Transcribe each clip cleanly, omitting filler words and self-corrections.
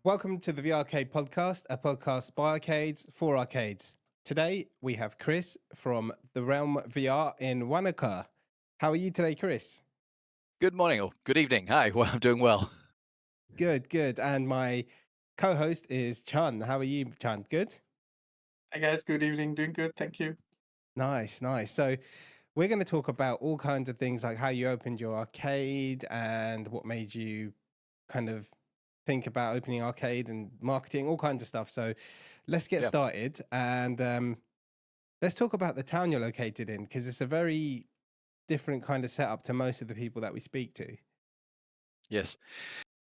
Welcome to the VRCade Podcast, a podcast by arcades for arcades. Today we have Chris from the Realm VR in Wanaka. How are you today, Chris? Good morning or good evening. Hi, well, I'm doing well. Good, good. And my co-host is Chun. How are you, Chun? Good? Hi guys, good evening. Doing good, thank you. Nice, nice. So we're going to talk about all kinds of things like how you opened your arcade and what made you kind of think about opening arcade and marketing, all kinds of stuff. So let's get Yeah. started and let's talk about the town you're located in, because it's a very different kind of setup to most of the people that we speak to. Yes.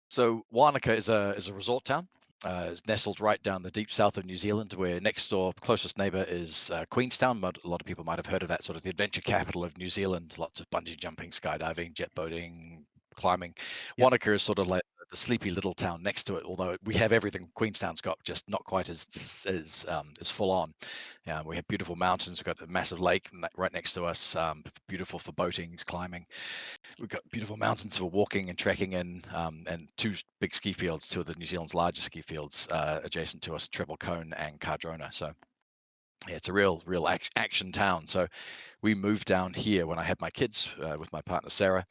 So Wanaka is a resort town. It's nestled right down the deep south of New Zealand, where next door, closest neighbour is Queenstown. A lot of people might have heard of that, sort of the adventure capital of New Zealand. Lots of bungee jumping, skydiving, jet boating, climbing. Yep. Wanaka is sort of like the sleepy little town next to it, although we have everything Queenstown's got, just not quite as full on. We have beautiful mountains. We've got a massive lake right next to us, beautiful for boating, climbing. We've got beautiful mountains for walking and trekking in, and two big ski fields, two of the New Zealand's largest ski fields adjacent to us, Treble Cone and Cardrona. So yeah, it's a real action town. So we moved down here when I had my kids with my partner Sarah,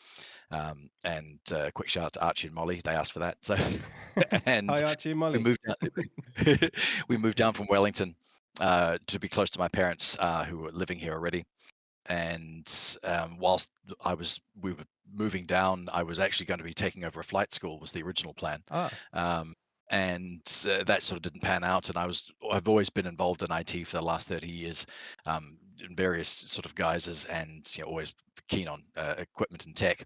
and quick shout out to Archie and Molly. They asked for that. So and Hi, Archie and we Molly. moved we moved down from Wellington to be close to my parents who were living here already. And whilst we were moving down, I was actually going to be taking over a flight school, was the original plan. Ah, And that sort of didn't pan out. And I've always been involved in IT for the last 30 years, in various sort of guises, and always keen on equipment and tech.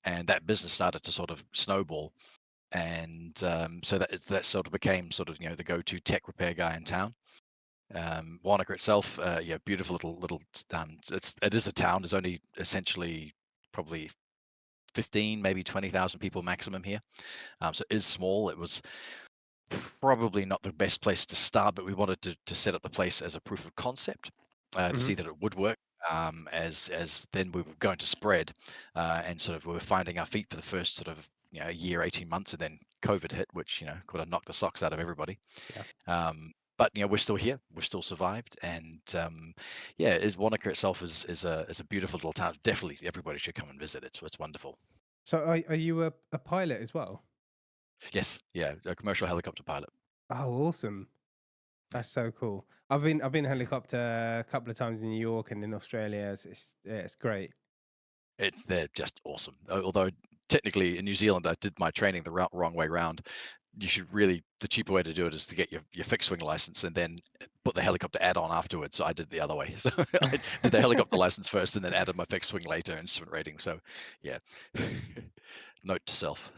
And that business started to sort of snowball, and so that sort of became sort of the go-to tech repair guy in town. Wanaka itself, beautiful little. It is a town. There's only essentially probably 15, maybe 20,000 people maximum here. So it is small. It was probably not the best place to start, but we wanted to set up the place as a proof of concept to see that it would work. As then we were going to spread, and sort of we were finding our feet for the first sort of year, 18 months, and then COVID hit, which could have knocked the socks out of everybody. yeah. But we're still here. We're still survived, and Wanaka itself is a beautiful little town. Definitely, everybody should come and visit. It's wonderful. So are you a pilot as well? Yes, yeah, a commercial helicopter pilot. Oh, awesome. That's so cool. I've been helicopter a couple of times in New York and in Australia. It's great. They're just awesome. Although technically in New Zealand, I did my training the wrong way round. The cheaper way to do it is to get your fixed wing license and then put the helicopter add-on afterwards. So I did the other way. So I did the helicopter license first and then added my fixed wing later, instrument rating. So yeah, note to self.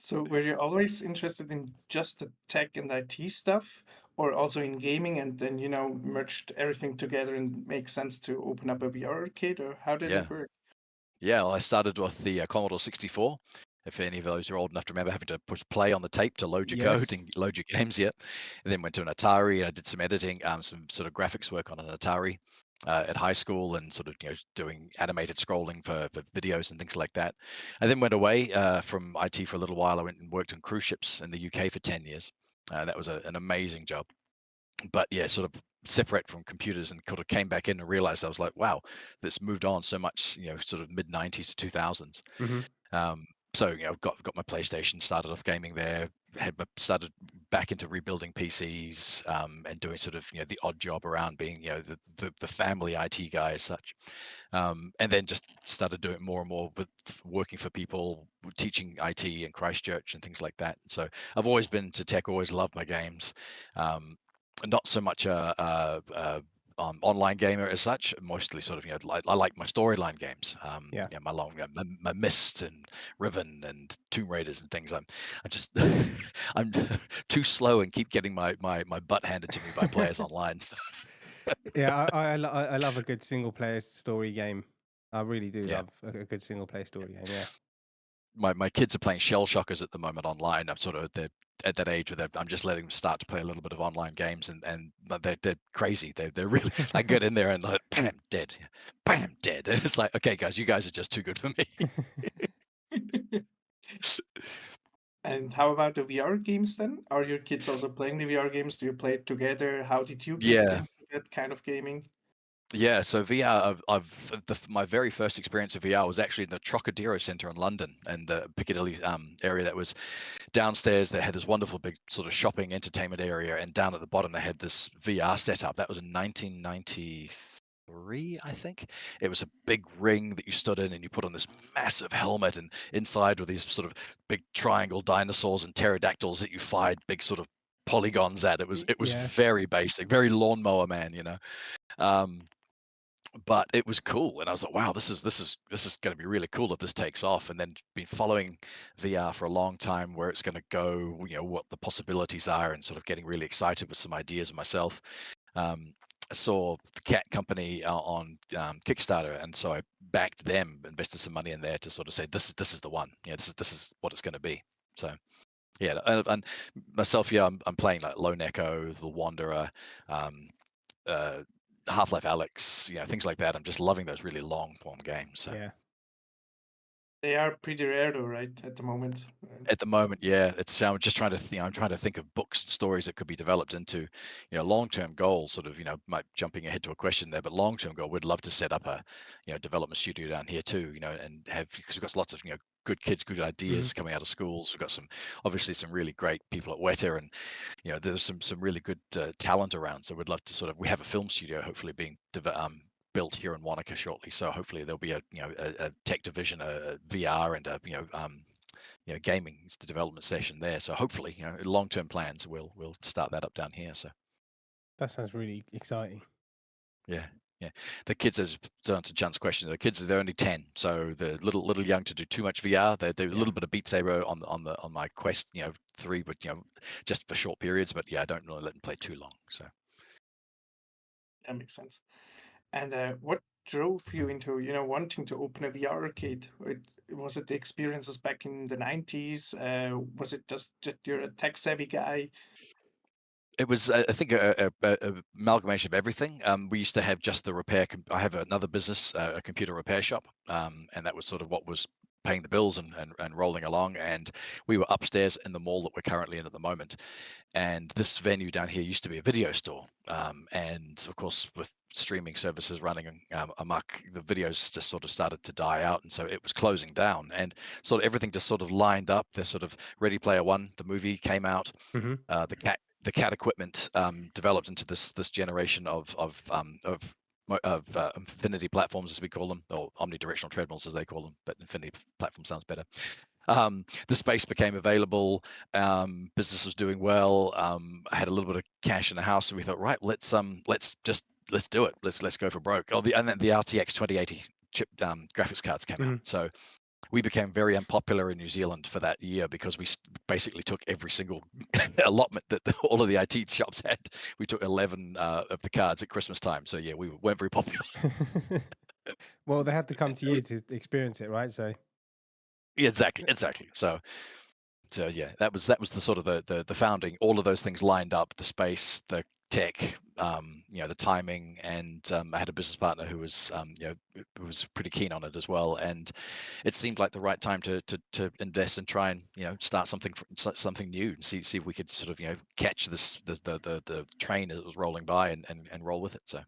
So, were you always interested in just the tech and IT stuff, or also in gaming, and then merged everything together and make sense to open up a VR arcade, or how did Yeah. it work? Yeah, well, I started with the Commodore 64. If any of those are old enough to remember having to push play on the tape to load your code Yes. and load your games, yeah. And then went to an Atari, and I did some editing, some sort of graphics work on an Atari at high school, and sort of doing animated scrolling for videos and things like that. I then went away from IT for a little while. I went and worked on cruise ships in the UK for 10 years. That was an amazing job. But yeah, sort of separate from computers, and kind of came back in and realized I was like, wow, this moved on so much, sort of mid 90s to 2000s. Mm-hmm. So got my PlayStation, started off gaming there, started back into rebuilding PCs, and doing sort of the odd job around being the family IT guy as such, and then just started doing more and more with working for people, teaching IT in Christchurch and things like that. So I've always been into tech, always loved my games. Not so much online gamer as such, mostly sort of I like my storyline games. Yeah. My Myst and Riven and Tomb Raiders and things. I just I'm too slow and keep getting my butt handed to me by players online. So Yeah, I love a good single player story game. I really do yeah, love a good single player story game. Yeah. my kids are playing Shell Shockers at the moment online. I'm sort of they're at that age where I'm just letting them start to play a little bit of online games, and they're crazy. They're really, I get in there and like bam dead, bam dead. It's like, okay guys, you guys are just too good for me. And how about the VR games then? Are your kids also playing the VR games? Do you play it together? How did you get Yeah. into that kind of gaming? Yeah, so VR, my very first experience of VR was actually in the Trocadero Centre in London, and the Piccadilly area that was downstairs. They had this wonderful big sort of shopping entertainment area, and down at the bottom they had this VR setup. That was in 1993, I think. It was a big ring that you stood in, and you put on this massive helmet, and inside were these sort of big triangle dinosaurs and pterodactyls that you fired big sort of polygons at. It was Yeah. very basic, very lawnmower man, Um, but it was cool, and I was like, wow, this is going to be really cool if this takes off. And then been following VR for a long time, where it's going to go, what the possibilities are, and sort of getting really excited with some ideas myself. I saw the cat company on Kickstarter, and so I backed them, invested some money in there to sort of say this is the one. This is what it's going to be. So yeah, and myself, yeah, I'm playing like Lone Echo, The Wanderer, um, uh, Half-Life Alex, things like that. I'm just loving those really long form games. So Yeah. They are pretty rare though, right? At the moment. at the moment, yeah, I'm just trying to I'm trying to think of books and stories that could be developed into, long-term goals. Sort of, might jumping ahead to a question there, but long-term goal, we'd love to set up a, development studio down here too, and have, because we've got lots of, good kids, good Mhm. ideas coming out of schools. We've got obviously some really great people at Weta, and there's some really good talent around. So we'd love to sort of, we have a film studio hopefully being built here in Wanaka shortly. So hopefully there'll be a tech division, a VR, and a gaming development session there. So hopefully, long-term plans, we'll start that up down here. So That sounds really exciting. yeah. Yeah, the kids, as to answer John's question, the kids, they're only 10, so they're little young to do too much VR. They do a Yeah. little bit of Beat Saber on my Quest, 3, but just for short periods. But yeah, I don't really let them play too long. So That makes sense. And what drove you into, wanting to open a VR arcade? Was it the experiences back in the 90s? Was it just you're a tech savvy guy? it was, I think, a amalgamation of everything. We used to have just the repair. I have another business, a computer repair shop, and that was sort of what was paying the bills and rolling along. And we were upstairs in the mall that we're currently in at the moment. And this venue down here used to be a video store. And of course, with streaming services running amok, the videos just sort of started to die out, and so it was closing down. And sort of everything just sort of lined up. There's sort of Ready Player One, the movie came out. Hmm. The cat equipment developed into this generation of infinity platforms, as we call them, or omnidirectional treadmills as they call them, but infinity platform sounds better. The space became available. Business was doing well. I had a little bit of cash in the house, so we thought, right, let's do it. Let's go for broke. And then the RTX 2080 chip graphics cards came out. Hmm. So we became very unpopular in New Zealand for that year, because we basically took every single allotment that all of the IT shops had. We took 11 of the cards at Christmas time. So yeah, we weren't very popular. Well, they had to come to you to experience it, right? So Yeah, exactly. So yeah, that was the sort of the founding. All of those things lined up: the space, the tech, the timing, and I had a business partner who was, who was pretty keen on it as well. And it seemed like the right time to invest and try and start something new, and see if we could sort of catch the train as it was rolling by, and roll with it. So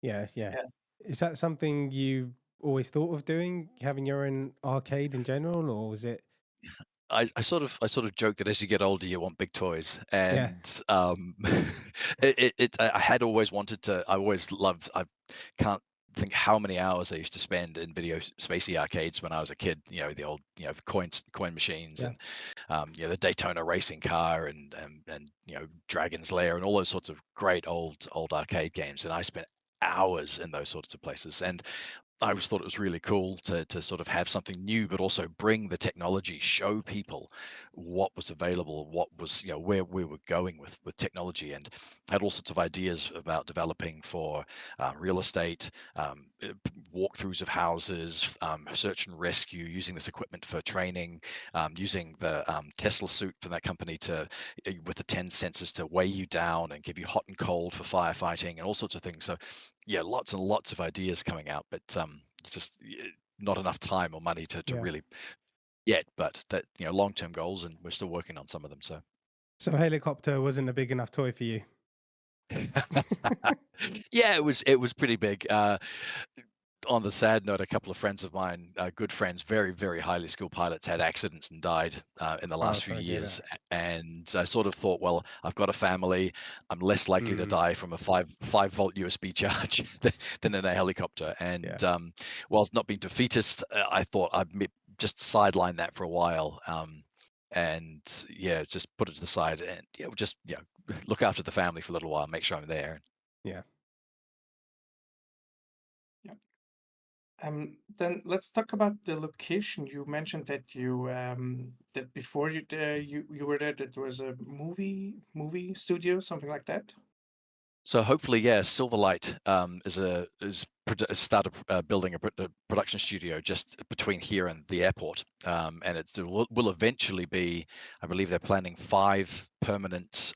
yeah, yeah. Yeah. Is that something you always thought of doing, having your own arcade in general, or was it? I sort of joke that as you get older, you want big toys, Yeah, and I had always wanted to. I always loved. I can't think how many hours I used to spend in video spacey arcades when I was a kid. The old coin machines, yeah, and the Daytona racing car, and Dragon's Lair, and all those sorts of great old arcade games. And I spent hours in those sorts of places, and I always thought it was really cool to sort of have something new, but also bring the technology, show people what was available, what was, where we were going with technology. And had all sorts of ideas about developing for real estate, walkthroughs of houses, search and rescue, using this equipment for training, using the Tesla suit from that company with the 10 sensors to weigh you down and give you hot and cold for firefighting, and all sorts of things. So yeah, lots and lots of ideas coming out, but just not enough time or money to yeah. really. yet, but that long-term goals, and we're still working on some of them. So So a helicopter wasn't a big enough toy for you. yeah, it was pretty big. On the sad note, a couple of friends of mine, good friends, very, very highly skilled pilots, had accidents and died in the Oh, last few sorry to hear years. that. And I sort of thought, well, I've got a family. I'm less likely to Mm, die from a five volt USB charge than in a helicopter. yeah, And whilst not being defeatist, I thought just sideline that for a while. And yeah, just put it to the side, and just look after the family for a little while, make sure I'm there. yeah. Yeah. Then let's talk about the location. You mentioned that that before you were there, that there was a movie studio, something like that. So hopefully, yeah, Silverlight started building a production studio just between here and the airport, and will eventually be. I believe they're planning 5 permanent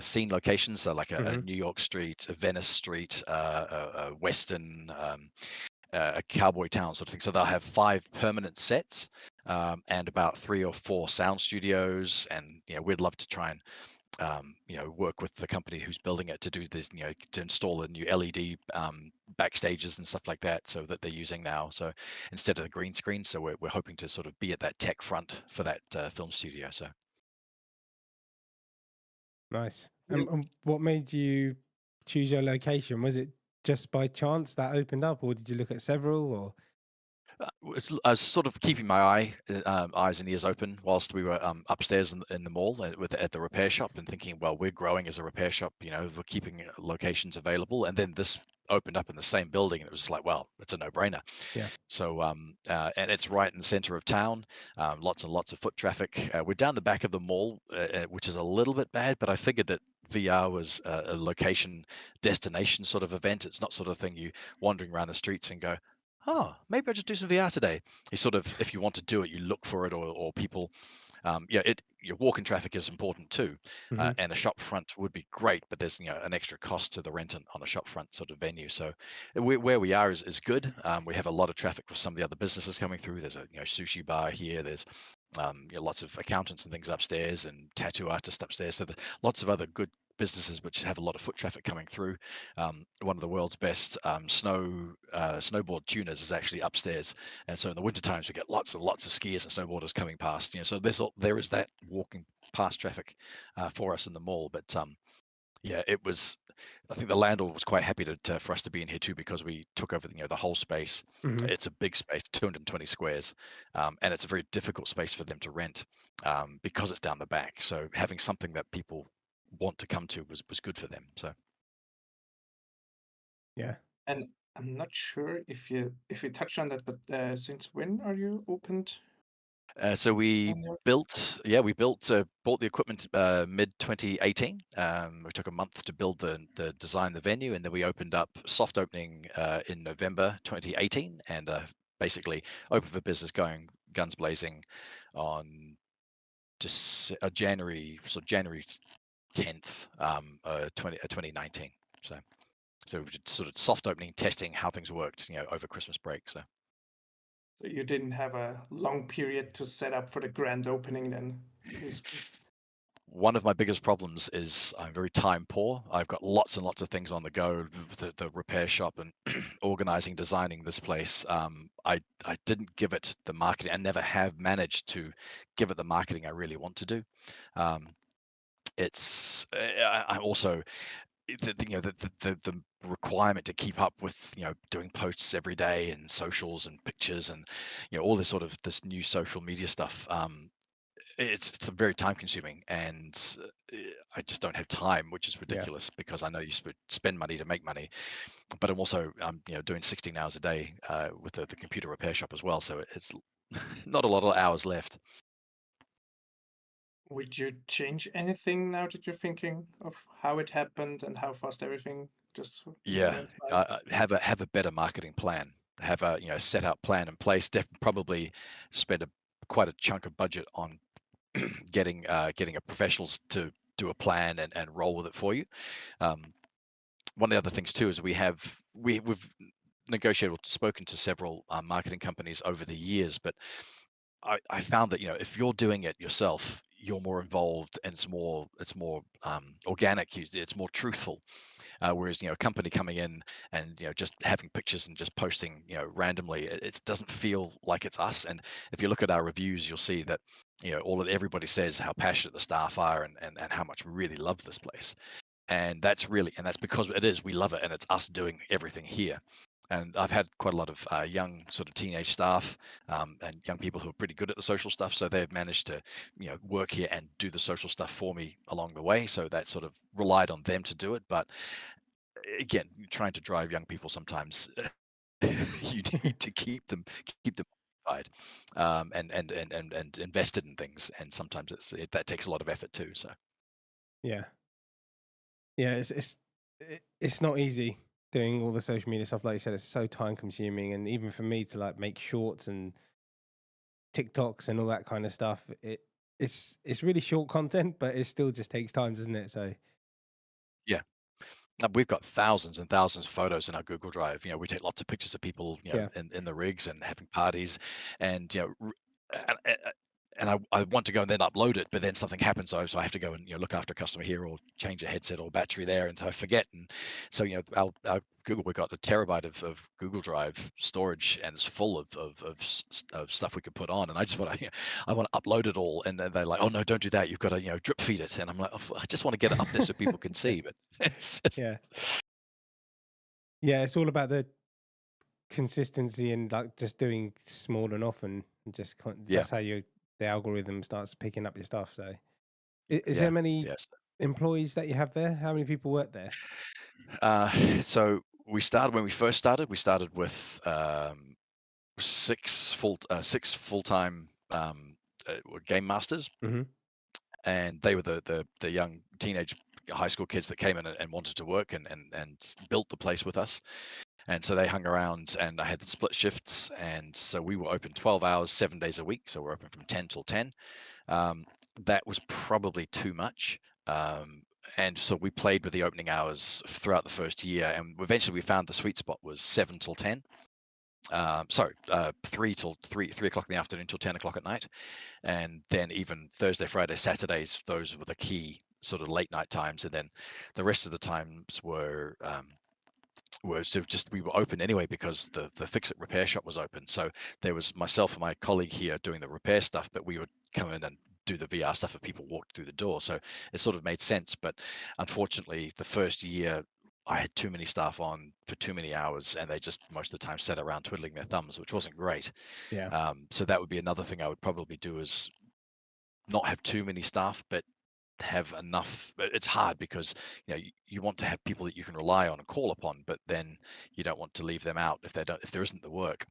scene locations, so like a Hmm. New York street, a Venice street, a Western, a cowboy town sort of thing. So they'll have 5 permanent sets, and about 3 or 4 sound studios, and we'd love to try and work with the company who's building it to do this, to install a new LED backstages and stuff like that, so that they're using now. So instead of the green screen, so we're hoping to sort of be at that tech front for that film studio. So Nice. Yeah. And what made you choose your location? Was it just by chance that opened up, or did you look at several? Or I was sort of keeping my eyes and ears open whilst we were upstairs in the mall at the repair shop, and thinking, well, we're growing as a repair shop. We're keeping locations available, and then this opened up in the same building, and it was just like, well, it's a no-brainer. yeah, So, and it's right in the center of town, lots and lots of foot traffic. We're down the back of the mall, which is a little bit bad, but I figured that VR was a location destination sort of event. It's not sort of thing you wandering around the streets and go, oh, maybe I'll just do some VR today. You sort of, if you want to do it, you look for it, or people your walking traffic is important too, hmm, and a shop front would be great, but there's an extra cost to the rent on a shop front sort of venue. So where we are is good. We have a lot of traffic with some of the other businesses coming through. There's a sushi bar here. There's lots of accountants and things upstairs, and tattoo artists upstairs. So there's lots of other good businesses which have a lot of foot traffic coming through. One of the world's best snowboard tuners is actually upstairs, and so in the winter times we get lots and lots of skiers and snowboarders coming past. So there is that walking past traffic for us in the mall. But yeah, it was. I think the landlord was quite happy for us to be in here too, because we took over the whole space. hmm, It's a big space, 220 squares, and it's a very difficult space for them to rent, because it's down the back. So having something that people want to come to was good for them. So yeah. And I'm not sure if you touched on that, but since when are you opened so we on your? built, bought the equipment mid 2018. We took a month to build the design, the venue, and then we opened up soft opening in November 2018, and basically open for business, going guns blazing on just January 10th, 2019. So we did sort of soft opening, testing how things worked, over Christmas break. So So you didn't have a long period to set up for the grand opening then, basically. one of my biggest problems is I'm very time poor. I've got lots and lots of things on the go, the repair shop, and organizing, designing this place. I didn't give it the marketing. I never have managed to give it the marketing I really want to do. Um, I'm also the requirement to keep up with doing posts every day and socials and pictures, and all this new social media stuff. It's very time consuming, and I just don't have time, which is Yeah. ridiculous, because I know you spend money to make money, but I'm doing 16 hours a day with the computer repair shop as well, so it's not a lot of hours left. Would you change anything now that you're thinking of how it happened and how fast everything just Yeah, went by? have a better marketing plan, have a set out plan in place. Probably spend quite a chunk of budget on getting a professionals to do a plan and roll with it for you. Um, One of the other things too is we've negotiated or spoken to several marketing companies over the years, but I found that if you're doing it yourself, you're more involved and it's more organic. It's more truthful. Whereas a company coming in and just having pictures and just posting randomly, it doesn't feel like it's us. And if you look at our reviews, you'll see that everybody says how passionate the staff are and how much we really love this place. And that's because it is, we love it, and it's us doing everything here. And I've had quite a lot of young sort of teenage staff, and young people who are pretty good at the social stuff, so they've managed to work here and do the social stuff for me along the way, so that sort of relied on them to do it. But again, trying to drive young people sometimes, you need to keep them occupied, and invested in things, and sometimes that takes a lot of effort too. So Yeah. Yeah, it's not easy doing all the social media stuff. Like you said, it's so time consuming, and even for me to like make shorts and TikToks and all that kind of stuff, it's really short content, but it still just takes time, doesn't it? So yeah. We've got thousands and thousands of photos in our Google Drive. We take lots of pictures of people, yeah, in the rigs and having parties, and and, and I want to go and then upload it, but then something happens, so I have to go and look after a customer here or change a headset or battery there, and so I forget. And so our Google, we've got a terabyte of Google Drive storage, and it's full of stuff we could put on. And I just want to I want to upload it all, and then they're like, oh no, don't do that. You've got to drip feed it, and I'm like, "Oh, I just want to get it up there so people can see, but it's just yeah, yeah. It's all about the consistency and like just doing small and often. And just yeah, that's how the algorithm starts picking up your stuff. So, is there yeah, many yes. employees that you have there? How many people work there? So when we first started, we started with six full-time game masters, Hmm. and they were the young teenage high school kids that came in and wanted to work and built the place with us. And so they hung around, and I had split shifts, and so we were open 12 hours 7 days a week, so we're open from 10 till 10. um, that was probably too much. And so we played with the opening hours throughout the first year, and eventually we found the sweet spot was 7 till 10. Sorry, 3 o'clock in the afternoon till 10 o'clock at night. And then even Thursday, Friday, Saturdays, those were the key sort of late night times. And then the rest of the times were so just we were open anyway because the fix it repair shop was open. So there was myself and my colleague here doing the repair stuff, but we would come in and do the VR stuff if people walked through the door. So it sort of made sense. But unfortunately, the first year I had too many staff on for too many hours, and they just most of the time sat around twiddling their thumbs, which wasn't great. Yeah. So that would be another thing I would probably do, is not have too many staff, but have enough. But it's hard because you want to have people that you can rely on and call upon, but then you don't want to leave them out if there isn't the work.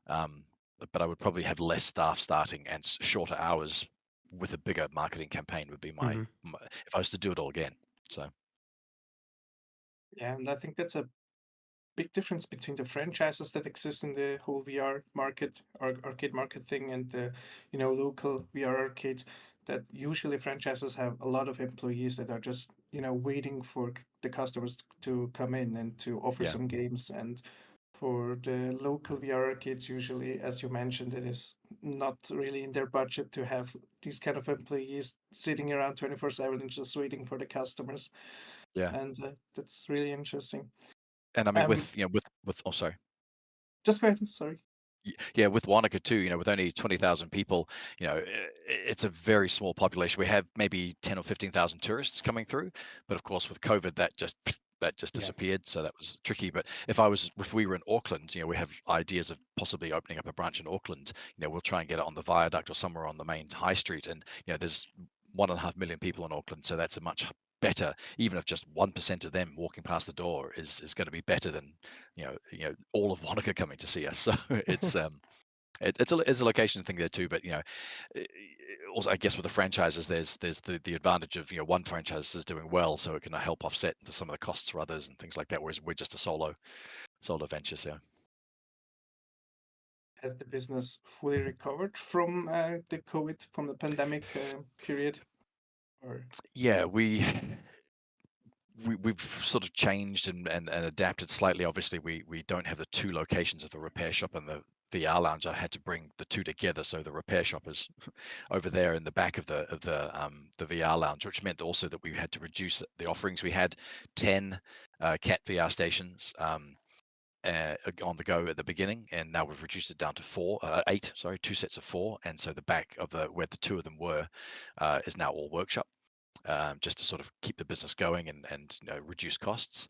But I would probably have less staff starting and shorter hours with a bigger marketing campaign would be Hmm. my if I was to do it all again. So Yeah, and I think that's a big difference between the franchises that exist in the whole VR market or arcade market thing and the local VR arcades. That usually franchises have a lot of employees that are just waiting for the customers to come in and to offer yeah, some games. And for the local VR arcades, usually, as you mentioned, it is not really in their budget to have these kind of employees sitting around 24/7 and just waiting for the customers. yeah. And that's really interesting. And I mean, Um, with oh, sorry. just go ahead. Sorry. Yeah, with Wanaka too, with only 20,000 people, it's a very small population. We have maybe 10 or 15,000 tourists coming through, but of course with COVID that just Yeah. disappeared, so that was tricky. But if we were in Auckland, we have ideas of possibly opening up a branch in Auckland. We'll try and get it on the viaduct or somewhere on the main high street. And there's 1.5 million people in Auckland, so that's a much better, even if just 1% of them walking past the door is going to be better than all of Wanaka coming to see us. So it's a location thing there too. But eh, also I guess with the franchises, there's the advantage of one franchise is doing well, so it can help offset some of the costs for others and things like that. Whereas we're just a solo venture. So Has the business fully recovered from the COVID, from the pandemic period? Or yeah, we've sort of changed and adapted slightly. Obviously, we don't have the two locations of the repair shop and the VR lounge, I had to bring the two together. So the repair shop is over there in the back of the VR lounge, which meant also that we had to reduce the offerings. We had 10 cat VR stations on the go at the beginning, and now we've reduced it down to 8. Sorry, 2 sets of 4, and so the back of where the 2 of them were is now all workshop, just to sort of keep the business going and reduce costs.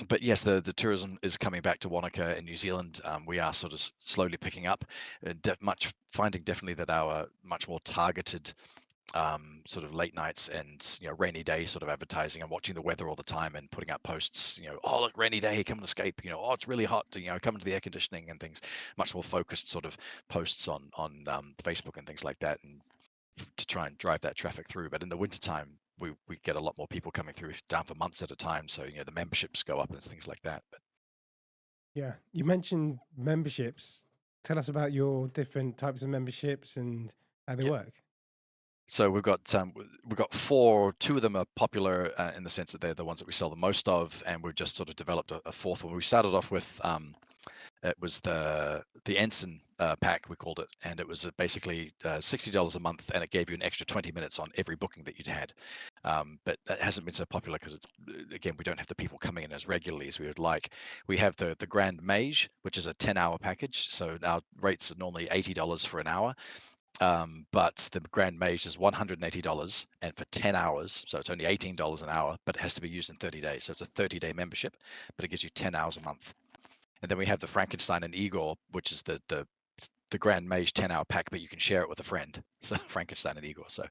But yes, the tourism is coming back to Wanaka in New Zealand. We are sort of slowly picking up, finding definitely that our much more targeted sort of late nights and rainy day sort of advertising and watching the weather all the time and putting up posts, oh look, rainy day, come and escape, oh it's really hot, come into the air conditioning and things, much more focused sort of posts on Facebook and things like that, and to try and drive that traffic through. But in the wintertime, we get a lot more people coming through down for months at a time, so the memberships go up and things like that. But Yeah, you mentioned memberships. Tell us about your different types of memberships and how they yeah, work. so we've got 4. 2 of them are popular in the sense that they're the ones that we sell the most of, and we've just sort of developed a fourth one. We started off with it was the Ensign pack, we called it, and it was basically $60 a month, and it gave you an extra 20 minutes on every booking that you'd had. But that hasn't been so popular because again, we don't have the people coming in as regularly as we would like. We have the Grand Mage, which is a 10-hour package, so our rates are normally $80 for an hour. But the Grand Mage is $180, and for 10 hours, so it's only $18 an hour, but it has to be used in 30 days. So it's a 30-day membership, but it gives you 10 hours a month. And then we have the Frankenstein and Igor, which is the Grand Mage 10-hour pack, but you can share it with a friend. So Frankenstein and Igor. So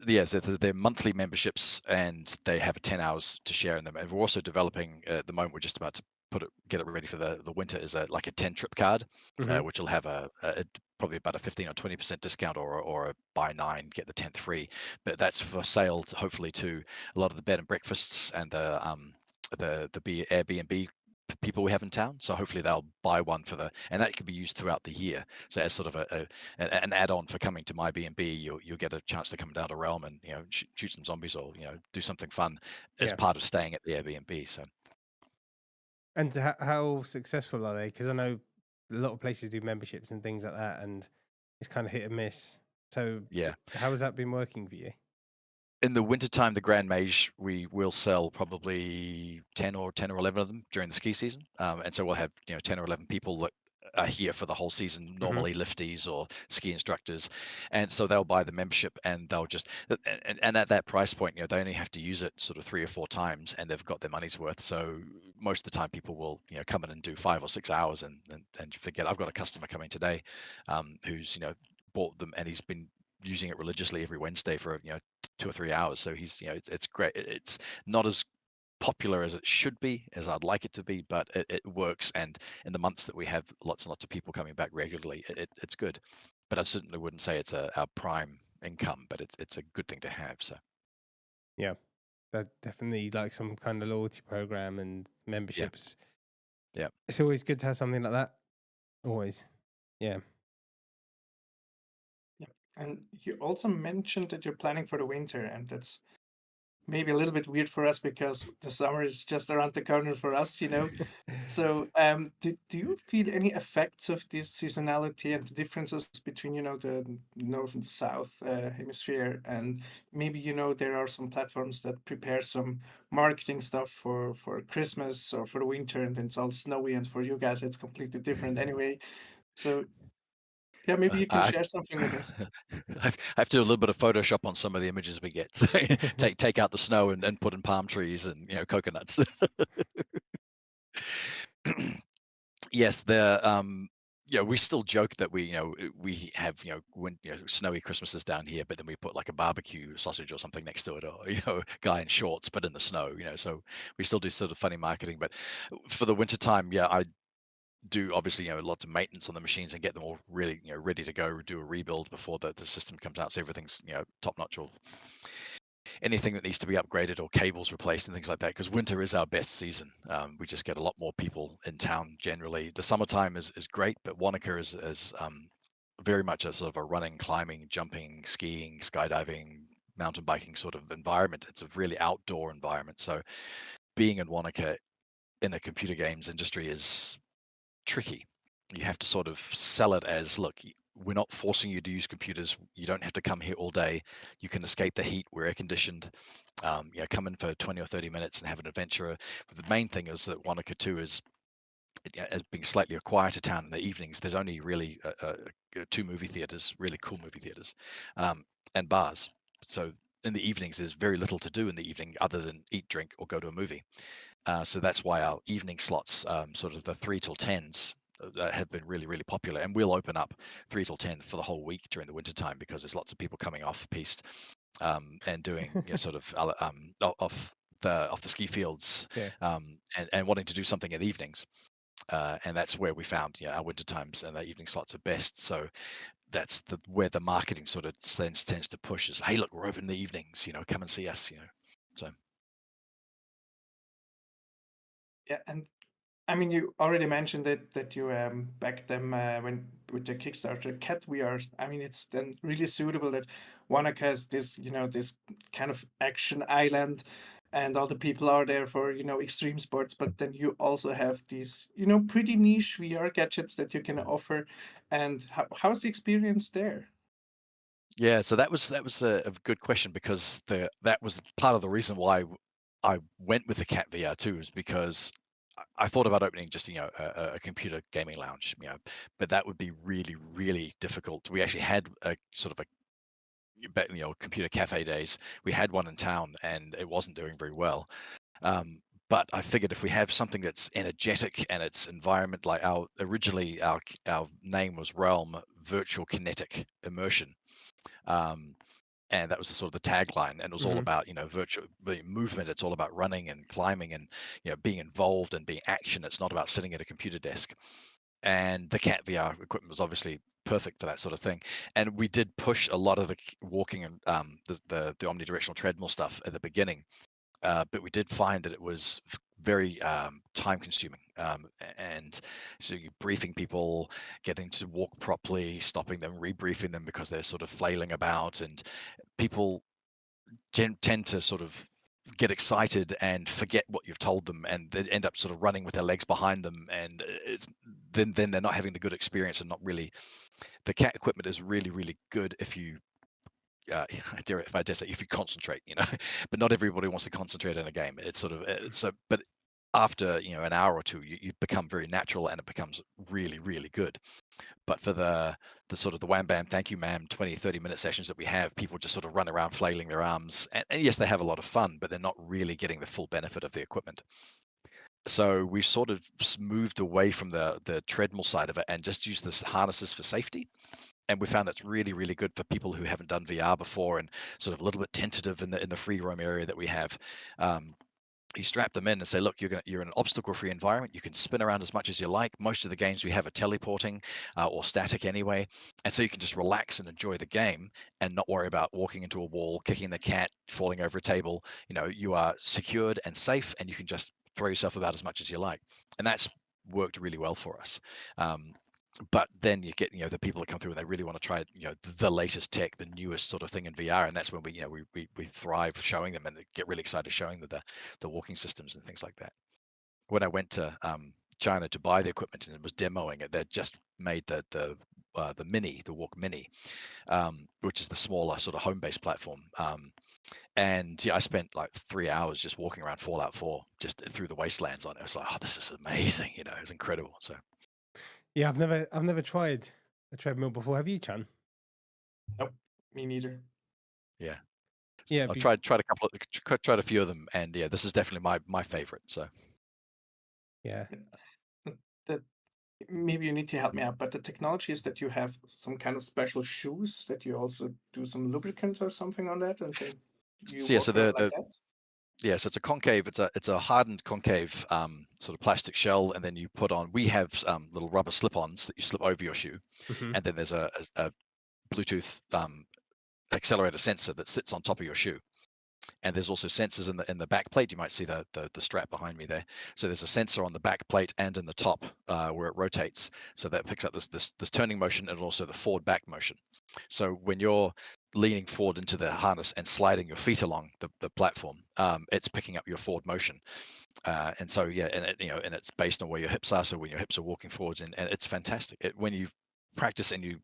yes, they're monthly memberships, and they have 10 hours to share in them. And we're also developing at the moment. We're just about to get it ready for the winter. Is like a 10 trip card, which will have probably about a 15 or 20% discount, or a buy 9 get the 10th free. But that's for sale hopefully to a lot of the bed and breakfasts and the Airbnb people we have in town. So hopefully they'll buy one and that can be used throughout the year. So as sort of an add-on for coming to my B&B, you'll get a chance to come down to Realm and shoot some zombies, or do something fun as part of staying at the Airbnb. So. And how successful are they? Because I know a lot of places do memberships and things like that, and it's kind of hit and miss. So yeah, how has that been working for you? In the wintertime, the Grand Mage, we will sell probably 10 or 11 of them during the ski season. And so we'll have 10 or 11 people that are here for the whole season, normally lifties or ski instructors. And so they'll buy the membership, and they'll just, and at that price point, they only have to use it sort of 3 or 4 times, and they've got their money's worth. So most of the time people will come in and do 5 or 6 hours and forget. I've got a customer coming today who's bought them, and he's been using it religiously every Wednesday for 2 or 3 hours. So he's it's great. It's not as popular as it should be, as I'd like it to be, but it works. And in the months that we have lots and lots of people coming back regularly, it's good. But I certainly wouldn't say it's our prime income, but it's a good thing to have. So yeah, that definitely, like some kind of loyalty program and memberships. Yeah, it's always good to have something like that. Always, yeah. Yeah. And you also mentioned that you're planning for the winter, and that's maybe a little bit weird for us because the summer is just around the corner for us. So, do you feel any effects of this seasonality and the differences between, the north and the south hemisphere? And maybe, there are some platforms that prepare some marketing stuff for Christmas or for the winter, and then it's all snowy, and for you guys, it's completely different anyway. So, yeah, maybe you can I share something with us. I have to do a little bit of Photoshop on some of the images we get. So take out the snow and put in palm trees and coconuts. Yes, we still joke that we have snowy Christmases down here, but then we put like a barbecue sausage or something next to it, or guy in shorts but in the snow. So we still do sort of funny marketing. But for the winter time, I do obviously lots of maintenance on the machines and get them all really ready to go. Do a rebuild before the system comes out, so everything's top notch, or anything that needs to be upgraded or cables replaced and things like that, because winter is our best season. We just get a lot more people in town generally. The summertime is great, but Wanaka is very much a sort of a running, climbing, jumping, skiing, skydiving, mountain biking sort of environment. It's a really outdoor environment. So being in Wanaka in a computer games industry is tricky. You have to sort of sell it as, look, we're not forcing you to use computers. You don't have to come here all day. You can escape the heat. We're air conditioned. Come in for 20 or 30 minutes and have an adventure. But the main thing is that Wanaka 2 is, as being slightly a quieter town in the evenings. There's only really 2 movie theaters, really cool movie theaters, and bars. So in the evenings, there's very little to do in the evening other than eat, drink, or go to a movie. So that's why our evening slots, sort of the 3 till 10s, have been really, really popular. And we'll open up 3 till 10 for the whole week during the winter time because there's lots of people coming off piste and doing sort of off the ski fields, Yeah. and wanting to do something in the evenings. And that's where we found our winter times and the evening slots are best. So that's where the marketing sort of tends to push is, hey, look, we're open in the evenings, come and see us, So Yeah, and I mean, you already mentioned that you backed them when with the Kickstarter Cat VR. I mean, it's then really suitable that Wanaka has this, this kind of action island, and all the people are there for extreme sports. But then you also have these, pretty niche VR gadgets that you can offer. And how's the experience there? yeah, so that was a good question because that was part of the reason why I went with the Cat VR too, is because I thought about opening just a computer gaming lounge, but that would be really, really difficult. We actually had a sort of computer cafe days. We had one in town and it wasn't doing very well. But I figured if we have something that's energetic and its environment, like originally our name was Realm Virtual Kinetic Immersion. And that was the sort of the tagline, and it was all Mhm. about virtual movement. It's all about running and climbing and being involved and being action. It's not about sitting at a computer desk. And the Cat VR equipment was obviously perfect for that sort of thing. And we did push a lot of the walking and the omnidirectional treadmill stuff at the beginning, but we did find that it was very time consuming, and so you're briefing people, getting to walk properly, stopping them, rebriefing them because they're sort of flailing about, and people tend to sort of get excited and forget what you've told them, and they end up sort of running with their legs behind them, and then they're not having a good experience and not really. The Cat equipment is really, really good if you if I dare say, if you concentrate, but not everybody wants to concentrate in a game. It's sort of so, but after an hour or two, you become very natural and it becomes really, really good. But for the sort of the wham bam thank you ma'am 20-30 minute sessions that we have, people just sort of run around flailing their arms, and yes, they have a lot of fun, but they're not really getting the full benefit of the equipment. So we've sort of moved away from the treadmill side of it and just use this harnesses for safety. And we found that's really, really good for people who haven't done VR before and sort of a little bit tentative in the free roam area that we have. You strap them in and say, look, you're in an obstacle-free environment. You can spin around as much as you like. Most of the games we have are teleporting or static anyway, and so you can just relax and enjoy the game and not worry about walking into a wall, kicking the cat, falling over a table. You are secured and safe, and you can just throw yourself about as much as you like, and that's worked really well for us. But then you get the people that come through and they really want to try the latest tech, the newest sort of thing in VR, and that's when we thrive showing them and get really excited showing them the walking systems and things like that. When I went to China to buy the equipment and was demoing it, they'd just made the Walk Mini, which is the smaller sort of home-based platform. And yeah, I spent like 3 hours just walking around Fallout 4, just through the wastelands on it. I was like, oh, this is amazing, it was incredible. So Yeah, I've never tried a treadmill before. Have you, Chan? Nope, me neither. yeah. Yeah, I've tried a few of them, and yeah, this is definitely my favorite. So yeah. That maybe you need to help me out, but the technology is that you have some kind of special shoes that you also do some lubricant or something on that, and then you yeah, so walk around like that. so it's a concave, it's a hardened concave sort of plastic shell, and then you put on. We have little rubber slip-ons that you slip over your shoe, Hmm. and then there's a Bluetooth accelerator sensor that sits on top of your shoe. And there's also sensors in the back plate. You might see the strap behind me there. So there's a sensor on the back plate and in the top where it rotates. So that picks up this turning motion and also the forward back motion. So when you're leaning forward into the harness and sliding your feet along the platform, it's picking up your forward motion. And so yeah, and it's based on where your hips are. So when your hips are walking forwards, and it's fantastic. When you practice and you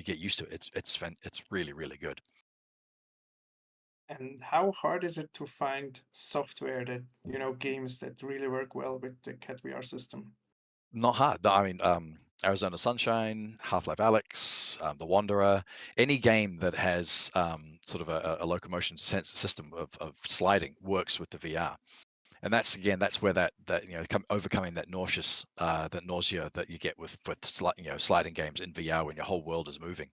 get used to it, it's really, really good. And how hard is it to find software that, games that really work well with the Cat VR system? Not hard. I mean, Arizona Sunshine, Half-Life Alyx, The Wanderer, any game that has sort of a locomotion sense system of sliding works with the VR. And that's where that overcoming that nausea that you get with sliding games in VR when your whole world is moving.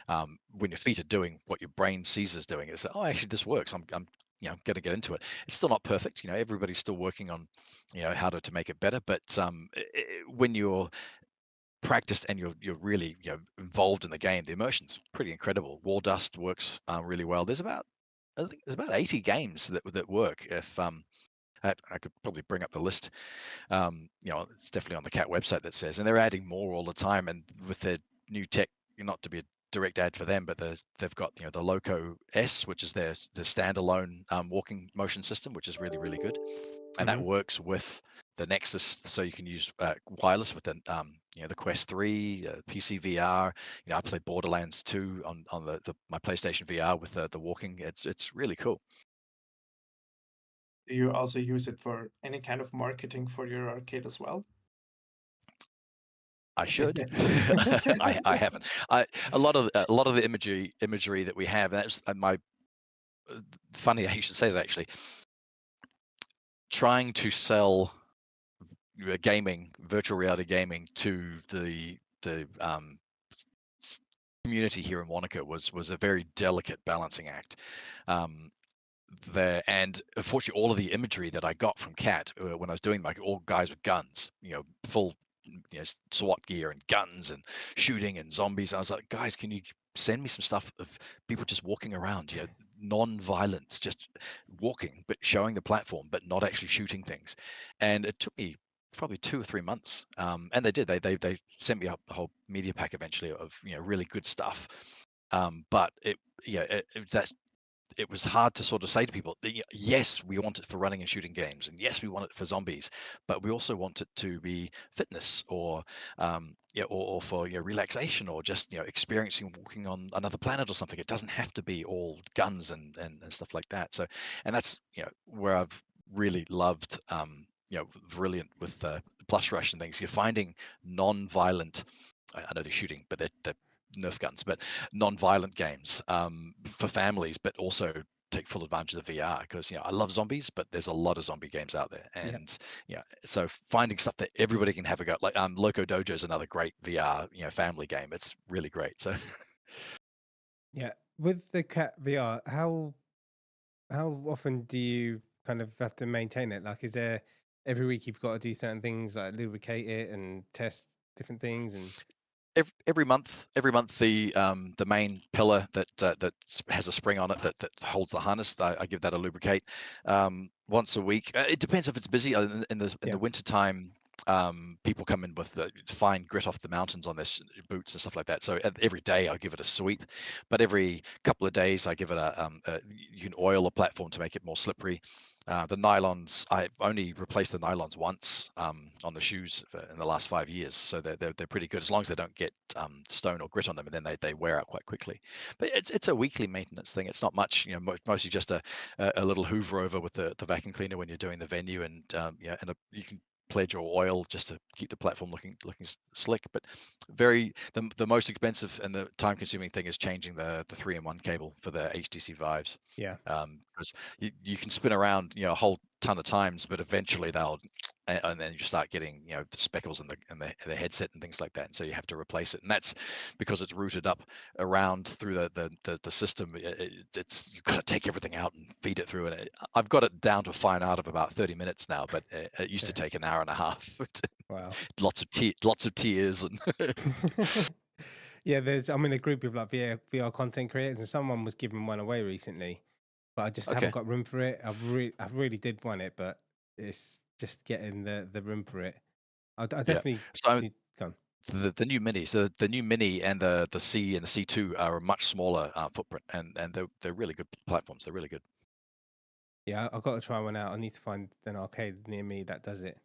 When your feet are doing what your brain sees as doing, it's like, oh, actually this works. I'm going to get into it. It's still not perfect. Everybody's still working on how to make it better. But when you're practiced and you're really involved in the game, the immersion's pretty incredible. War Dust works really well. I think there's about 80 games that work. If I could probably bring up the list. It's definitely on the Cat website that says, and they're adding more all the time. And with their new tech, not to be a direct ad for them, but they've got the Loco S, which is their standalone walking motion system, which is really, really good, and that Hmm. works with the Nexus, so you can use wireless with the Quest 3, PC VR. I played Borderlands 2 on my PlayStation VR with the walking. It's really cool. Do you also use it for any kind of marketing for your arcade as well? I should. I haven't. A lot of the imagery that we have. And that's my funny. You should say that actually. Trying to sell gaming, virtual reality gaming, to the community here in Wanaka was a very delicate balancing act. And unfortunately, all of the imagery that I got from Cat when I was doing all guys with guns, full SWAT gear and guns and shooting and zombies. I was like, guys, can you send me some stuff of people just walking around, non-violence, just walking, but showing the platform, but not actually shooting things. And it took me probably 2 or 3 months. And they did. They sent me up the whole media pack eventually of really good stuff. But it was hard to sort of say to people, yes, we want it for running and shooting games, and yes, we want it for zombies, but we also want it to be fitness or or for relaxation, or just experiencing walking on another planet or something. It doesn't have to be all guns and stuff like that. So, and that's where I've really loved VRilliant with the Blush Rush and things. You're finding non-violent. I know they're shooting, but they're Nerf guns, but non-violent games for families, but also take full advantage of the VR, because I love zombies, but there's a lot of zombie games out there, Yeah. and so finding stuff that everybody can have a go. Like Loco Dojo is another great VR family game. It's really great. So Yeah. With the Cat VR, how often do you kind of have to maintain it? Like, is there every week you've got to do certain things like lubricate it and test different things and every month the main pillar that has a spring on it that holds the harness, I give that a lubricate once a week. It depends if it's busy. In the yeah. winter time, people come in with the fine grit off the mountains on their boots and stuff like that, so every day I give it a sweep, but every couple of days I give it you can oil a platform to make it more slippery. The nylons, I've only replaced the nylons once on the shoes in the last 5 years, so they're pretty good as long as they don't get stone or grit on them, and then they wear out quite quickly. But it's a weekly maintenance thing. It's not much, mostly just a little hoover over with the vacuum cleaner when you're doing the venue, and you can pledge or oil just to keep the platform looking slick. But the most expensive and the time consuming thing is changing the 3-in-1 cable for the HTC Vives. Yeah. Because you can spin around a whole ton of times, but eventually they'll and then you start getting the speckles in the headset and things like that, and so you have to replace it, and that's because it's routed up around through the system. It's you've got to take everything out and feed it through, and I've got it down to a fine art of about 30 minutes now, but it used to Yeah. take an hour and a half. Wow. Lots of tears and Yeah, I'm in a group of like VR content creators, and someone was giving one away recently, but I just haven't Okay. got room for it. I really did want it, but it's just getting the room for it. I Yeah. definitely So need. Gone. the new mini, so the new mini and the C and the C2 are a much smaller footprint, and they're really good platforms. They're really good. Yeah, I've got to try one out. I need to find an arcade near me that does it.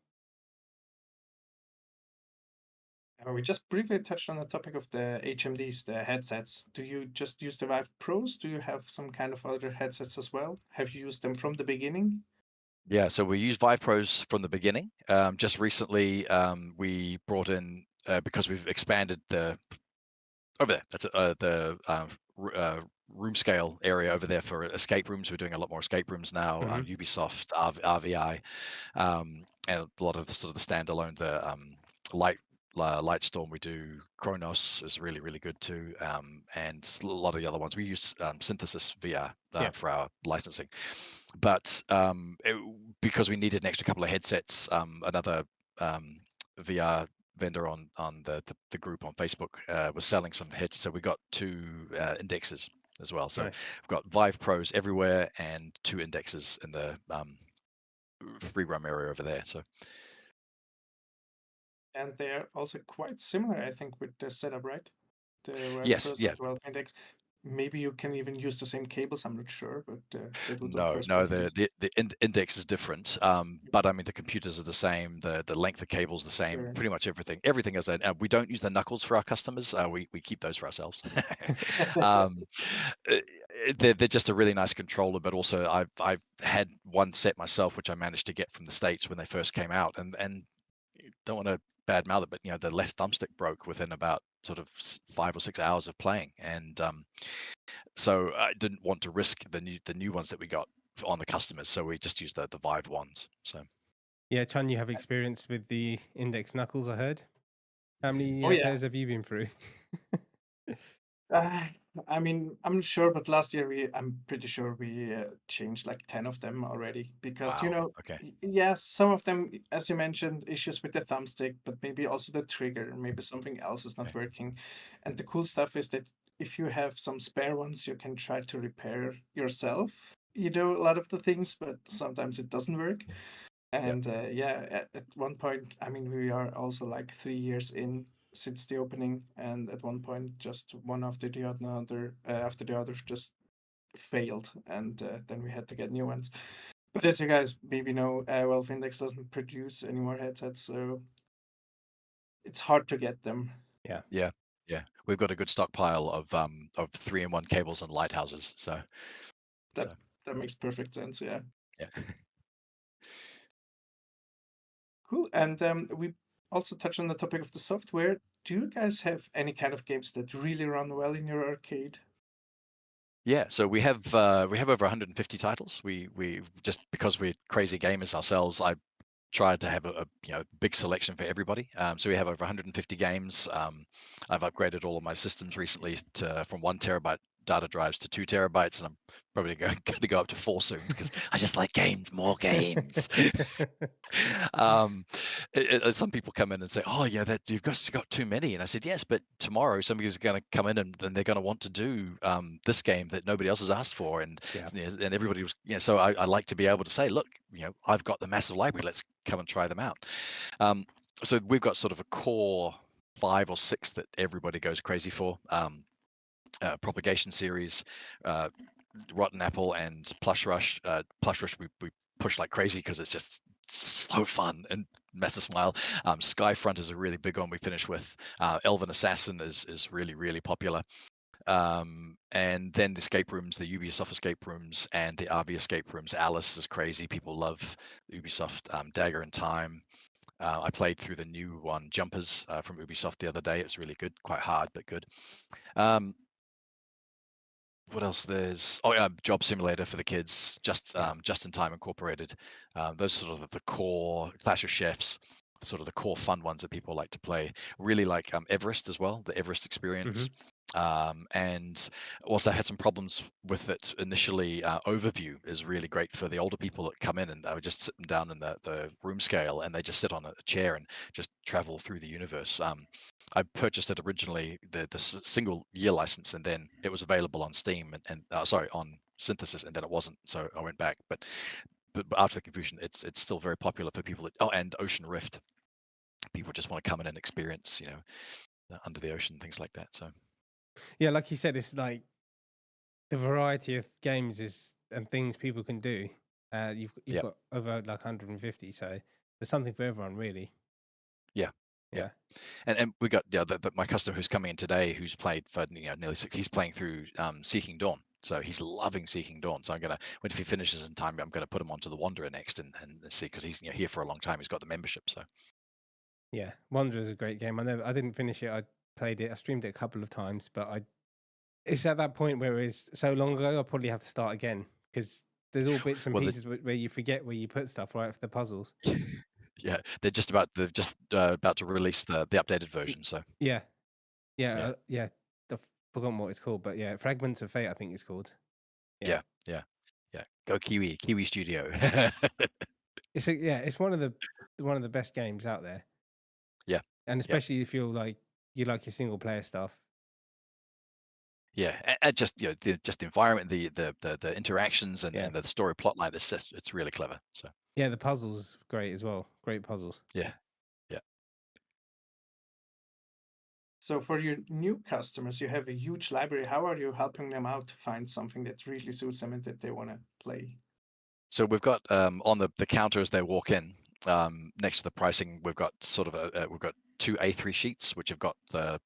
We just briefly touched on the topic of the HMDs, the headsets. Do you just use the Vive Pros? Do you have some kind of other headsets as well? Have you used them from the beginning? Yeah, so we use Vive Pros from the beginning. Just recently, we brought in because we've expanded the over there. That's the room scale area over there for escape rooms. We're doing a lot more escape rooms now. Hmm. Ubisoft, RVI, and a lot of the sort of the standalone, the light Lightstorm. We do Kronos is really really good too, and a lot of the other ones. We use Synthesis VR Yeah, for our licensing, but because we needed an extra couple of headsets, another VR vendor on the group on Facebook was selling some headsets, so we got two indexes as well. So nice. we've got Vive Pros everywhere and two indexes in the free roam area over there. So And they're also quite similar, I think, with the setup, right? The Vive yes, Pros yeah, and the Valve Index. Maybe you can even use the same cables. I'm not sure, but that would of no, course be no, nice. the index is different. But I mean the computers are the same, the length of cables the same, Sure. pretty much everything is that. We don't use the knuckles for our customers. We keep those for ourselves. um, uh, they're just a really nice controller, but also I've had one set myself, which I managed to get from the States when they first came out, and don't want to badmouth it, but the left thumbstick broke within about sort of 5 or 6 hours of playing, and so I didn't want to risk the new ones that we got on the customers, so we just used the Vive ones. So Yeah, Chan, you have experience with the index knuckles, I heard. How many Oh yeah. pairs have you been through? Uh, I mean, I'm not sure, but last year I'm pretty sure we changed like 10 of them already because, wow, okay, yeah, some of them, as you mentioned, issues with the thumbstick, but maybe also the trigger, maybe something else is not okay, working. And the cool stuff is that if you have some spare ones, you can try to repair yourself. You do a lot of the things, but sometimes it doesn't work. yeah, And yeah, at one point, I mean, we are also like 3 years in since the opening, and at one point, just one after the other, just failed, and then we had to get new ones. But as you guys maybe know, Valve Index doesn't produce any more headsets, so it's hard to get them. Yeah. yeah, yeah. We've got a good stockpile of 3-in-1 cables and lighthouses. So That so that makes perfect sense. Yeah, yeah. cool. And we also touched on the topic of the software. Do you guys have any kind of games that really run well in your arcade? Yeah, so we have over 150 titles. We just because we're crazy gamers ourselves, I tried to have a big selection for everybody. So we have over 150 games. I've upgraded all of my systems recently to from 1 terabyte data drives to 2 terabytes, and I'm probably going to go up to 4 soon because I just like games, more games. um, some people come in and say, "Oh, yeah, that you've got too many," and I said, "Yes, but tomorrow somebody's going to come in and they're going to want to do this game that nobody else has asked for," and Yeah. and everybody was, so I like to be able to say, "Look, I've got the massive library. Let's come and try them out." Um, so we've got sort of a core 5 or 6 that everybody goes crazy for. Propagation series, uh, Rotten Apple, and Plush Rush. Plush Rush we push like crazy because it's just so fun and makes us smile. Skyfront is a really big one we finish with. Elven Assassin is really really popular. And then the escape rooms, the Ubisoft escape rooms and the RV escape rooms. Alice is crazy. People love Ubisoft. Dagger in Time. I played through the new one, Jumpers, from Ubisoft the other day. It was really good, quite hard but good. Um, what else? There's Job Simulator for the kids, Yeah. Just in Time Incorporated. Those sort of the core Clash of Chefs, sort of the core fun ones that people like to play. Really like Everest as well, the Everest Hmm. experience. And also had some problems with it initially. Overview is really great for the older people that come in and I just sit them down in the room scale and they just sit on a chair and just travel through the universe. I purchased it originally the single year license, and then it was available on Steam and sorry, on synthesis, and then it wasn't, so I went back. But after the confusion, it's still very popular for people that, and Ocean Rift, people just want to come in and experience, under the ocean, things like that. So Yeah, like you said, it's like the variety of games is and things people can do. You've yeah, got over like 150, so there's something for everyone, really. yeah, yeah. Yeah. And we got my customer who's coming in today, who's played for nearly he's playing through Seeking Dawn, so he's loving Seeking Dawn. So I'm gonna, when if he finishes in time, I'm gonna put him onto the Wanderer next and see, because he's here for a long time. He's got the membership, so Yeah, Wanderer's a great game. I didn't finish it. I played it. I streamed it a couple of times, but it's at that point where it's so long ago. I'll probably have to start again because there's all bits and well, pieces where you forget where you put stuff, right? For the puzzles. yeah, they're just about to release the updated Y- version. So Yeah, yeah, yeah, yeah. I've forgotten what it's called, but yeah, Fragments of Fate, I think it's called. Yeah, yeah, yeah, yeah. Go Kiwi Studio. it's one of the best games out there, Yeah, and yeah, especially if you like your single player stuff. yeah. And just just the environment, the interactions, and Yeah, the story plot line. It's really clever. So yeah, the puzzles great as well. Great puzzles. yeah, yeah. So for your new customers, you have a huge library. How are you helping them out to find something that really suits them and that they want to play? So we've got on the counter as they walk in, next to the pricing, we've got sort of we've got two A3 sheets which have got the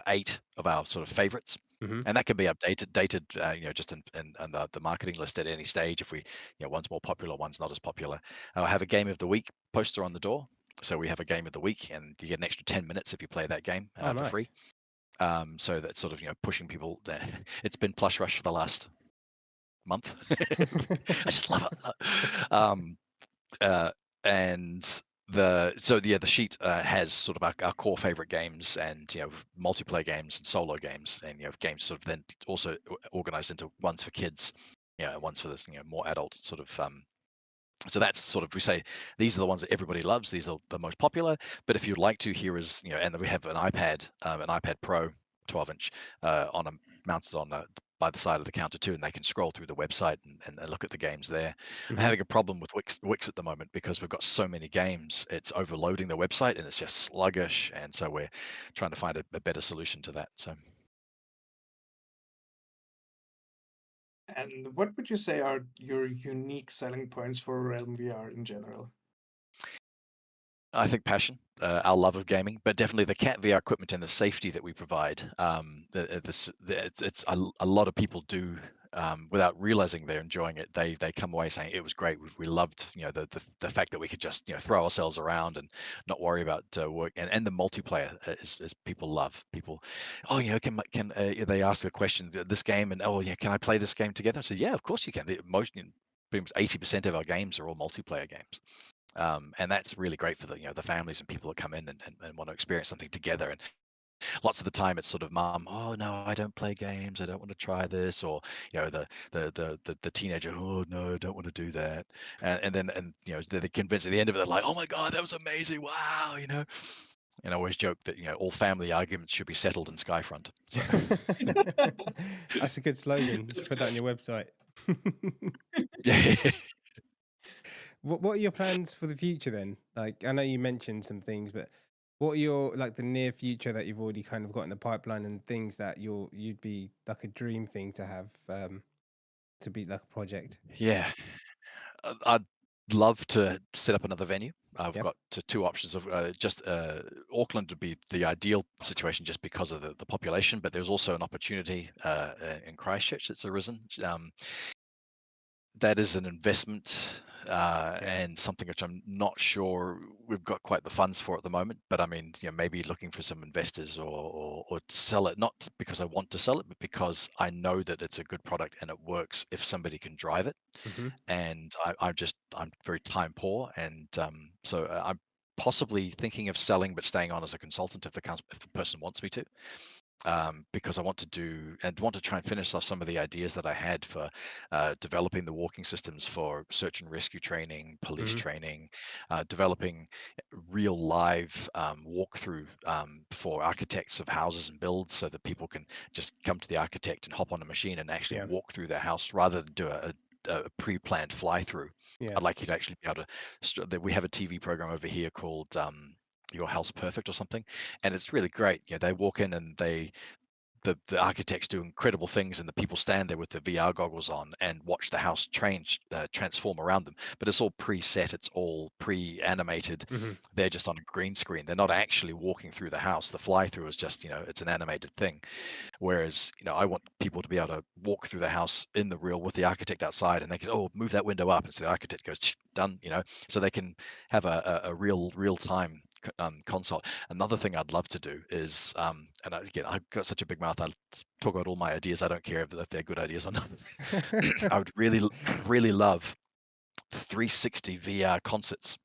8 of our sort of favorites, Hmm. and that can be dated, just in the marketing list at any stage. If we, one's more popular, one's not as popular. I have a game of the week poster on the door, so we have a game of the week, and you get an extra 10 minutes if you play that game Oh, for free. nice. So that's sort of pushing people there. It's been Plush Rush for the last month. I just love it. Uh, and the sheet has sort of our core favorite games, and multiplayer games and solo games, and games sort of then also organized into ones for kids, and ones for this more adult sort of. So that's sort of, we say these are the ones that everybody loves. These are the most popular. But if you'd like to, here is and then we have an iPad Pro 12-inch on a mounted on by the side of the counter too, and they can scroll through the website and look at the games there. I'm Hmm. having a problem with Wix at the moment because we've got so many games. It's overloading the website and it's just sluggish, and so we're trying to find a better solution to that. So And what would you say are your unique selling points for Realm VR in general? I think passion, our love of gaming, but definitely the Cat VR equipment and the safety that we provide. It's a lot of people do, without realizing they're enjoying it. They come away saying it was great. We loved the fact that we could just throw ourselves around and not worry about work, and the multiplayer is people love people. Oh, can they ask the question, this game, and oh yeah, can I play this game together? So yeah, of course you can. Pretty much 80% of our games are all multiplayer games. And that's really great for the families and people that come in and want to experience something together. And lots of the time it's sort of, mom, oh no, I don't play games, I don't want to try this, or the teenager, oh no, I don't want to do that. And they're convinced at the end of it, they're like, oh my god, that was amazing, wow. And I always joke that all family arguments should be settled in Skyfront. So That's a good slogan. You should That's put that on your website. yeah. What are your plans for the future then? Like, I know you mentioned some things, but what are your like the near future that you've already kind of got in the pipeline, and things that you'd be like a dream thing to have, to be like a project? Yeah. I'd love to set up another venue. I've Yep. got two options of just Auckland would be the ideal situation just because of the population, but there's also an opportunity in Christchurch that's arisen. That is an investment Yeah. and something which I'm not sure we've got quite the funds for at the moment. But I mean, maybe looking for some investors or to sell it, not because I want to sell it, but because I know that it's a good product and it works if somebody can drive it. Hmm. And I'm very time poor, and so I'm possibly thinking of selling but staying on as a consultant if the person wants me to. because I want to try and finish off some of the ideas that I had for developing the walking systems for search and rescue training, police training, developing real live walkthrough for architects of houses and builds, so that people can just come to the architect and hop on a machine and actually walk through their house rather than do a pre-planned fly through. I'd like you to actually be able to. We have a TV program over here called Your House Perfect or something, and it's really great. They walk in and the architects do incredible things, and the people stand there with the VR goggles on and watch the house transform around them. But it's all preset, it's all pre-animated. They're just on a green screen. They're not actually walking through the house. The fly through is just, it's an animated thing. Whereas, I want people to be able to walk through the house in the real with the architect outside, and they can, oh, move that window up, and so the architect goes done. So they can have a real time console. Another thing I'd love to do is, and again, I've got such a big mouth, I talk about all my ideas. I don't care if they're good ideas or not. I would really love 360 VR concerts.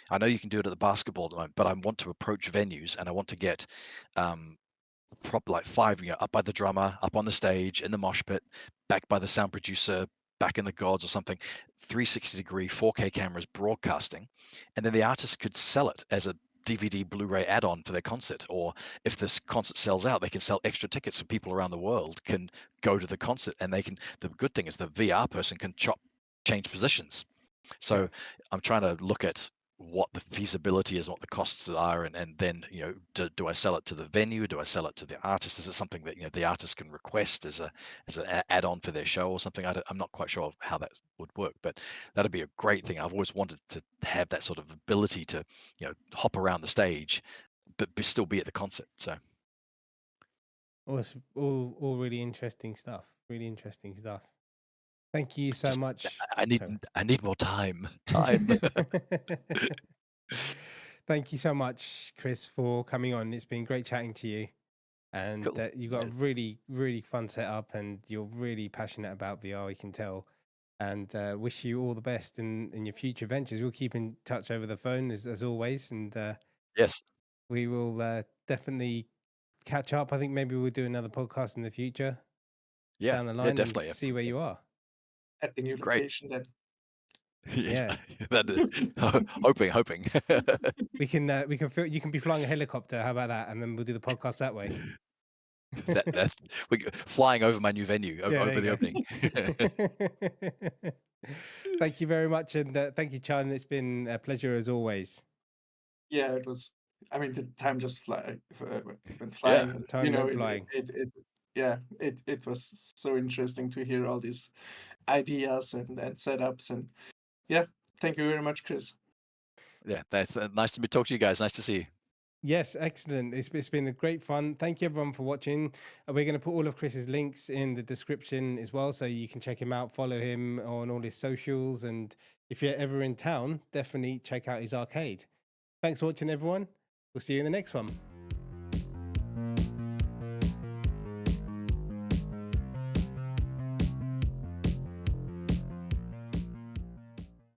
I know you can do it at the basketball at the moment, but I want to approach venues, and I want to get like 5, up by the drummer, up on the stage, in the mosh pit, back by the sound producer, back in the gods or something, 360-degree 4K cameras broadcasting, and then the artist could sell it as a DVD Blu-ray add-on for their concert. Or if this concert sells out, they can sell extra tickets, so people around the world can go to the concert, and the good thing is the VR person can change positions. So I'm trying to look at what the feasibility is, what the costs are, and then do I sell it to the venue? Do I sell it to the artist? Is it something that the artist can request as an add-on for their show or something? I'm not quite sure how that would work, but that'd be a great thing. I've always wanted to have that sort of ability to hop around the stage, but still be at the concert. So It's all really interesting stuff. Really interesting stuff. Thank you so much. I need more time. Thank you so much, Chris, for coming on. It's been great chatting to you. And Cool. you've got a really, really fun setup, and you're really passionate about VR, you can tell. And wish you all the best in your future ventures. We'll keep in touch over the phone as always. And Yes. we will definitely catch up. I think maybe we'll do another podcast in the future down the line definitely. and see where you are. At the new Great. location then. Yeah. Hoping. We can you can be flying a helicopter. How about that? And then we'll do the podcast that way. That's flying over my new venue over the opening. Thank you very much, and thank you, Chan. It's been a pleasure as always. Yeah, it was. I mean, the time just went flying. Yeah, And, time went flying. It was so interesting to hear all these ideas and setups, and thank you very much, Chris. Yeah, that's nice to talk to you guys. Nice to see you. Yes, excellent. It's been a great fun. Thank you everyone for watching. We're going to put all of Chris's links in the description as well, so you can check him out, follow him on all his socials, and if you're ever in town, definitely check out his arcade. Thanks for watching, everyone. We'll see you in the next one.